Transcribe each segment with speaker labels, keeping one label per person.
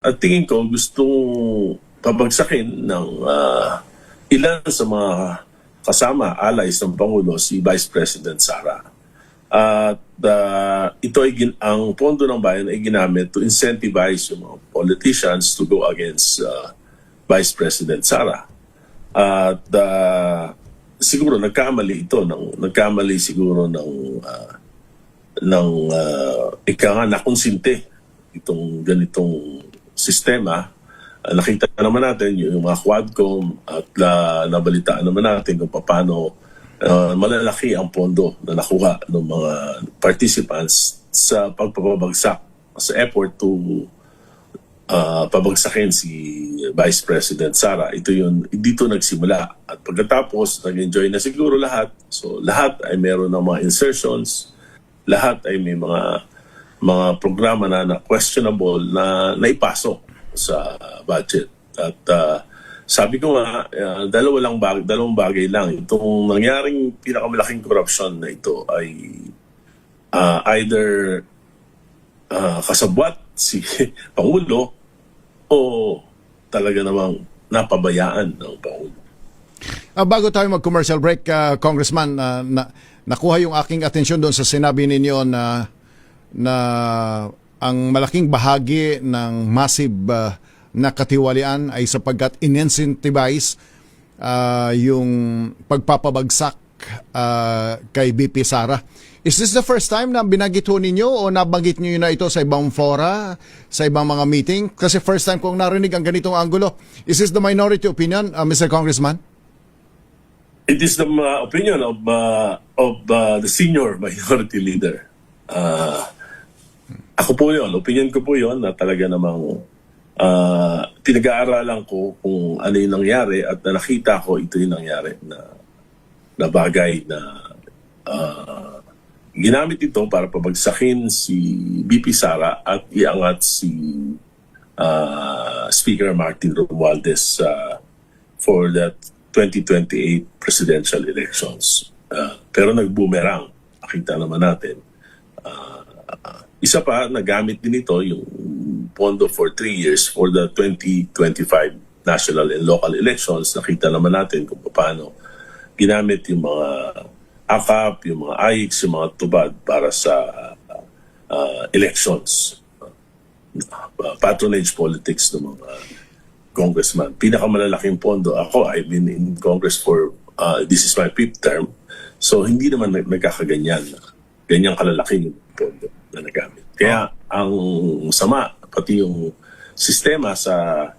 Speaker 1: At tingin ko gustong pabagsakin ng ilan sa mga kasama, allies ng Pangulo, si Vice President Sara. At ito ay ang pondo ng bayan ay ginamit to incentivize yung mga politicians to go against Vice President Sara. At siguro nagkamali siguro ng ika nga nakonsinte itong ganitong sistema. Nakita naman natin yung mga Quadcom at nabalitaan naman natin kung paano malalaki ang pondo na nakuha ng mga participants sa pagpapabagsak, sa effort to pabagsakin si Vice President Sara. Dito nagsimula. At pagkatapos, nag-enjoy na siguro lahat. So lahat ay meron ng mga insertions, lahat ay may mga programa na questionable na naipasok sa budget. At sabi ko nga, dalawang bagay lang. Itong nangyaring pinakamalaking corruption na ito ay either kasabwat si Pangulo o talaga namang napabayaan ng Pangulo.
Speaker 2: Bago tayo mag-commercial break, Congressman, nakuha yung aking atensyon doon sa sinabi ninyo na ang malaking bahagi ng massive na katiwalian ay sapagkat in-incentivize yung pagpapabagsak kay BP Sara. Is this the first time na binanggit ho ninyo o nabanggit niyo na ito sa ibang fora, sa ibang mga meeting? Kasi first time kong narinig ang ganitong anggulo. Is this the minority opinion, Mr. Congressman?
Speaker 1: It is the opinion of the senior minority leader. Ako po yun, opinion ko po yun na talaga namang pinag-aaralan ko kung ano yung nangyari at na nakita ko ito yung nangyari na bagay na ginamit ito para pabagsakin si BP Sara at iangat si Speaker Martin Romualdez for that 2028 presidential elections. Pero nag-boomerang. Nakita naman natin. Isa pa, nagamit din ito yung pondo for 3 years for the 2025 national and local elections. Nakita naman natin kung paano ginamit yung mga AKAP, yung mga AIX, yung mga tubad para sa elections. Patronage politics ng mga congressman. Pinakamalalaking pondo. Ako, I've been in Congress for, this is my 5th term. So, hindi naman nagkakaganyan. Ganyang kalalaki yung pondo na nagamit. Kaya, ang sama, pati yung sistema sa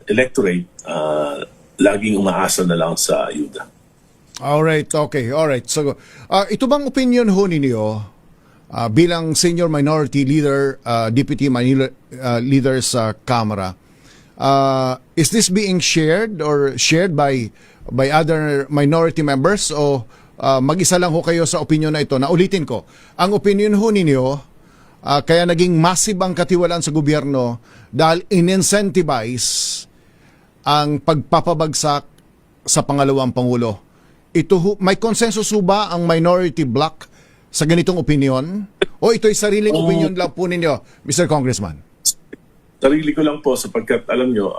Speaker 1: electorate, laging umaasa na lang sa ayuda.
Speaker 2: Alright, okay, alright. So, ito bang opinion ho ninyo bilang senior minority leader, deputy leader sa Kamara? Is this being shared or shared by other minority members o mag-isa lang ho kayo sa opinion na ito? Na ulitin ko, ang opinion ho ninyo, kaya naging massive ang katiwalaan sa gobyerno dahil in-incentivize ang pagpapabagsak sa pangalawang Pangulo. Ito, may consensus ba ang minority bloc sa ganitong opinion? O ito'y sariling opinion lang po ninyo, Mr. Congressman?
Speaker 1: Sarili ko lang po sapagkat alam nyo,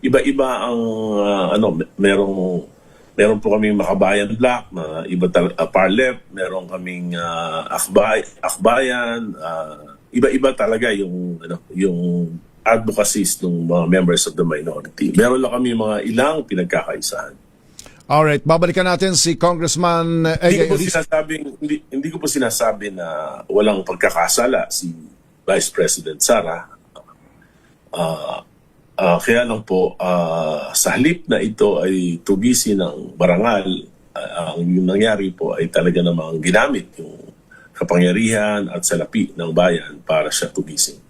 Speaker 1: iba-iba ang meron po kaming Makabayan Bloc na iba far left, meron kaming Akbayan, iba-iba talaga yung advocacies ng mga members of the minority. Meron lang kami mga ilang pinagkakaisahan.
Speaker 2: Alright, babalikan natin si Congressman
Speaker 1: hindi ko po sinasabi na walang pagkakasala si Vice President Sara. Kaya lang po, sa halip na ito ay tugisi ng barangal, yung nangyari po ay talaga namang ginamit yung kapangyarihan at salapi ng bayan para siya tugisin.